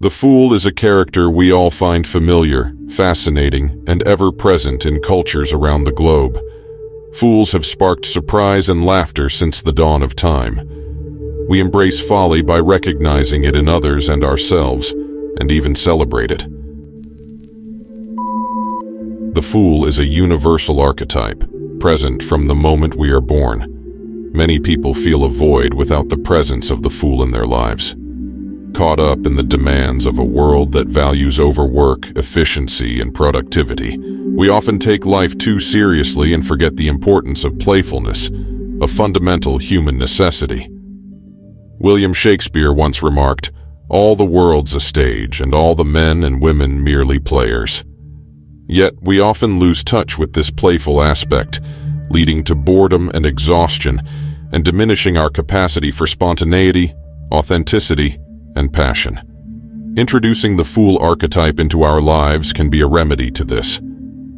The Fool is a character we all find familiar, fascinating, and ever-present in cultures around the globe. Fools have sparked surprise and laughter since the dawn of time. We embrace folly by recognizing it in others and ourselves, and even celebrate it. The Fool is a universal archetype, present from the moment we are born. Many people feel a void without the presence of the Fool in their lives. Caught up in the demands of a world that values overwork, efficiency, and productivity, we often take life too seriously and forget the importance of playfulness, a fundamental human necessity. William Shakespeare once remarked, "All the world's a stage, and all the men and women merely players." Yet, we often lose touch with this playful aspect, leading to boredom and exhaustion, and diminishing our capacity for spontaneity, authenticity, and passion. Introducing the Fool archetype into our lives can be a remedy to this.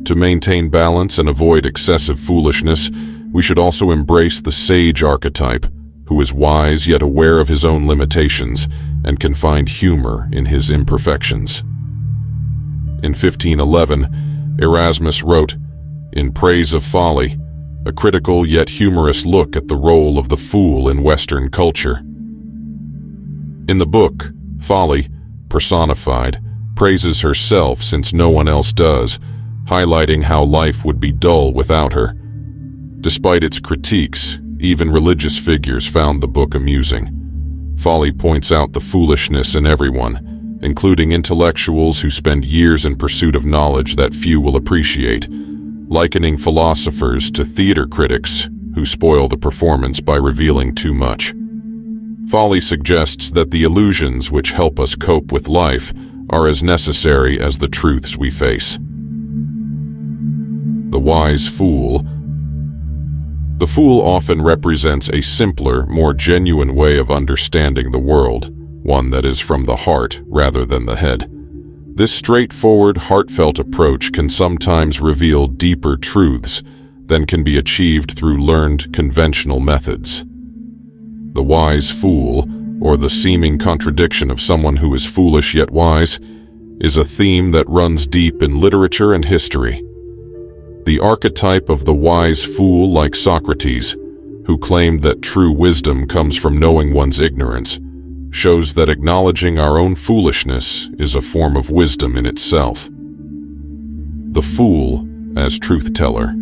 To maintain balance and avoid excessive foolishness, we should also embrace the Sage archetype, who is wise yet aware of his own limitations and can find humor in his imperfections. In 1511, Erasmus wrote, "In Praise of Folly, a critical yet humorous look at the role of the fool in Western culture." In the book, Folly, personified, praises herself since no one else does, highlighting how life would be dull without her. Despite its critiques, even religious figures found the book amusing. Folly points out the foolishness in everyone, including intellectuals who spend years in pursuit of knowledge that few will appreciate, likening philosophers to theater critics who spoil the performance by revealing too much. Folly suggests that the illusions which help us cope with life are as necessary as the truths we face. The Wise Fool. The Fool often represents a simpler, more genuine way of understanding the world, one that is from the heart rather than the head. This straightforward, heartfelt approach can sometimes reveal deeper truths than can be achieved through learned, conventional methods. The Wise Fool, or the seeming contradiction of someone who is foolish yet wise, is a theme that runs deep in literature and history. The archetype of the wise fool, like Socrates, who claimed that true wisdom comes from knowing one's ignorance, shows that acknowledging our own foolishness is a form of wisdom in itself. The Fool as truth-teller.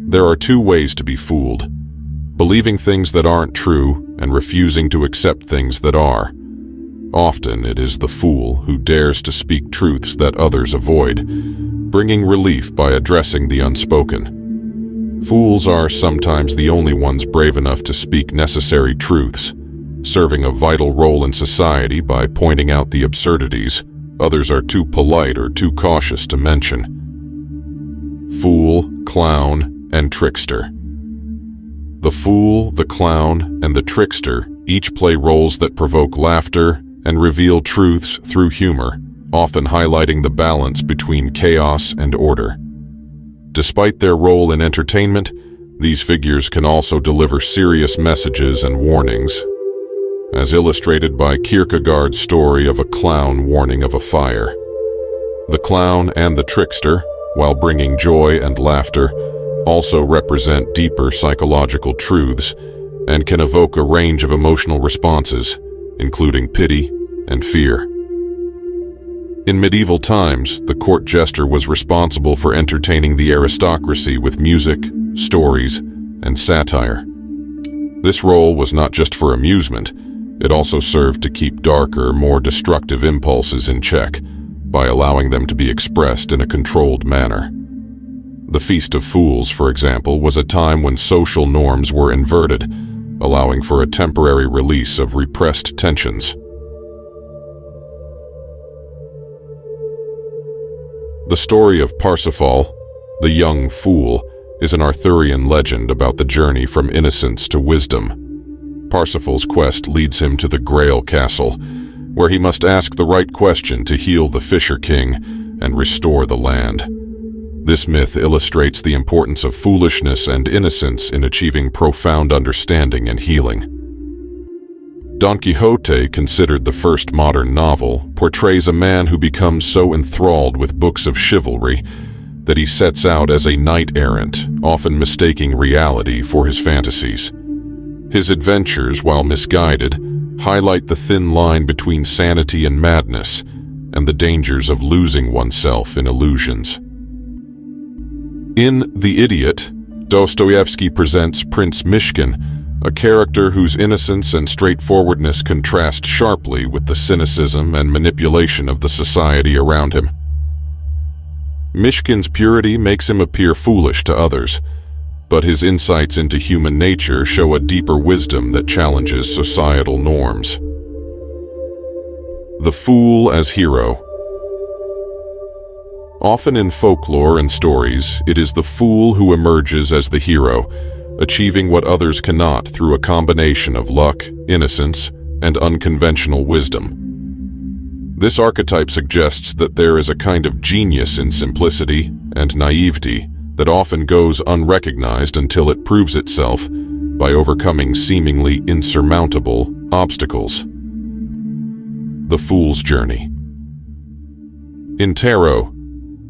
There are two ways to be fooled: believing things that aren't true and refusing to accept things that are. Often it is the fool who dares to speak truths that others avoid, bringing relief by addressing the unspoken. Fools are sometimes the only ones brave enough to speak necessary truths, serving a vital role in society by pointing out the absurdities others are too polite or too cautious to mention. Fool, clown, and trickster. The fool, the clown, and the trickster each play roles that provoke laughter and reveal truths through humor, often highlighting the balance between chaos and order. Despite their role in entertainment, these figures can also deliver serious messages and warnings, as illustrated by Kierkegaard's story of a clown warning of a fire. The clown and the trickster, while bringing joy and laughter, also represent deeper psychological truths and can evoke a range of emotional responses, including pity and fear. In medieval times, the court jester was responsible for entertaining the aristocracy with music, stories, and satire. This role was not just for amusement, it also served to keep darker, more destructive impulses in check by allowing them to be expressed in a controlled manner. The Feast of Fools, for example, was a time when social norms were inverted, allowing for a temporary release of repressed tensions. The story of Parsifal, the young fool, is an Arthurian legend about the journey from innocence to wisdom. Parsifal's quest leads him to the Grail Castle, where he must ask the right question to heal the Fisher King and restore the land. This myth illustrates the importance of foolishness and innocence in achieving profound understanding and healing. Don Quixote, considered the first modern novel, portrays a man who becomes so enthralled with books of chivalry that he sets out as a knight-errant, often mistaking reality for his fantasies. His adventures, while misguided, highlight the thin line between sanity and madness, and the dangers of losing oneself in illusions. In The Idiot, Dostoevsky presents Prince Mishkin, a character whose innocence and straightforwardness contrast sharply with the cynicism and manipulation of the society around him. Mishkin's purity makes him appear foolish to others, but his insights into human nature show a deeper wisdom that challenges societal norms. The Fool as Hero. Often in folklore and stories, it is the fool who emerges as the hero, achieving what others cannot through a combination of luck, innocence, and unconventional wisdom. This archetype suggests that there is a kind of genius in simplicity and naivety that often goes unrecognized until it proves itself by overcoming seemingly insurmountable obstacles. The Fool's Journey. In tarot,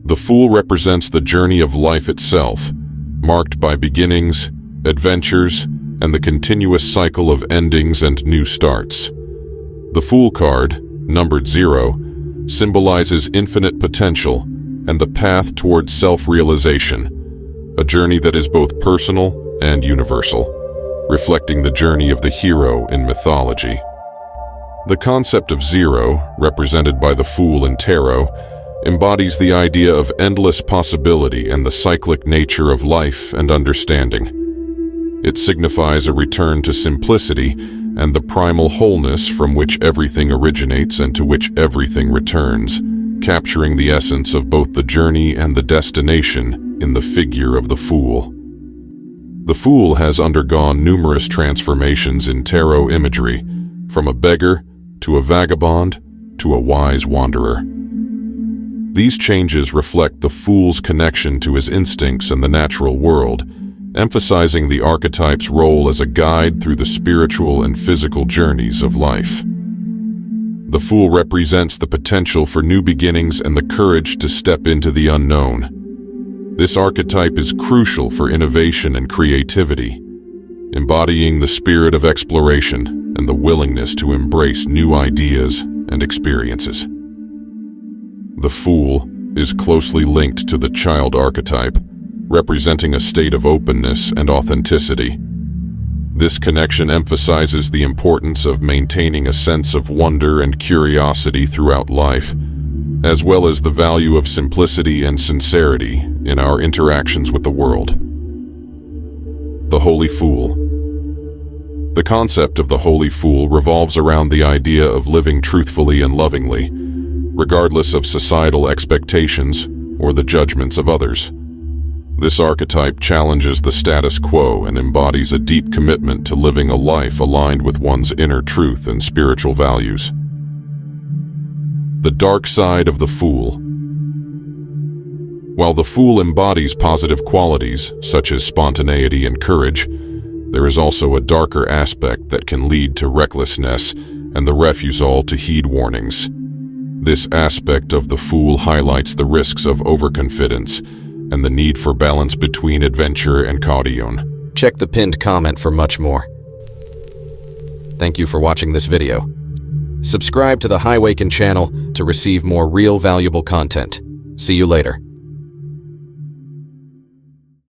the Fool represents the journey of life itself, marked by beginnings, adventures, and the continuous cycle of endings and new starts. The Fool card, numbered 0, symbolizes infinite potential and the path towards self-realization, a journey that is both personal and universal, reflecting the journey of the hero in mythology. The concept of 0, represented by the Fool in tarot, embodies the idea of endless possibility and the cyclic nature of life and understanding. It signifies a return to simplicity and the primal wholeness from which everything originates and to which everything returns, capturing the essence of both the journey and the destination in the figure of the Fool. The Fool has undergone numerous transformations in tarot imagery, from a beggar to a vagabond to a wise wanderer. These changes reflect the Fool's connection to his instincts and the natural world, emphasizing the archetype's role as a guide through the spiritual and physical journeys of life. The Fool represents the potential for new beginnings and the courage to step into the unknown. This archetype is crucial for innovation and creativity, embodying the spirit of exploration and the willingness to embrace new ideas and experiences. The Fool is closely linked to the child archetype, representing a state of openness and authenticity. This connection emphasizes the importance of maintaining a sense of wonder and curiosity throughout life, as well as the value of simplicity and sincerity in our interactions with the world. The Holy Fool. The concept of the Holy Fool revolves around the idea of living truthfully and lovingly, regardless of societal expectations or the judgments of others. This archetype challenges the status quo and embodies a deep commitment to living a life aligned with one's inner truth and spiritual values. The dark side of the Fool. While the Fool embodies positive qualities, such as spontaneity and courage, there is also a darker aspect that can lead to recklessness and the refusal to heed warnings. This aspect of the Fool highlights the risks of overconfidence and the need for balance between adventure and caution. Check the pinned comment for much more. Thank you for watching this video. Subscribe to the HIWAKEN channel to receive more real valuable content. See you later.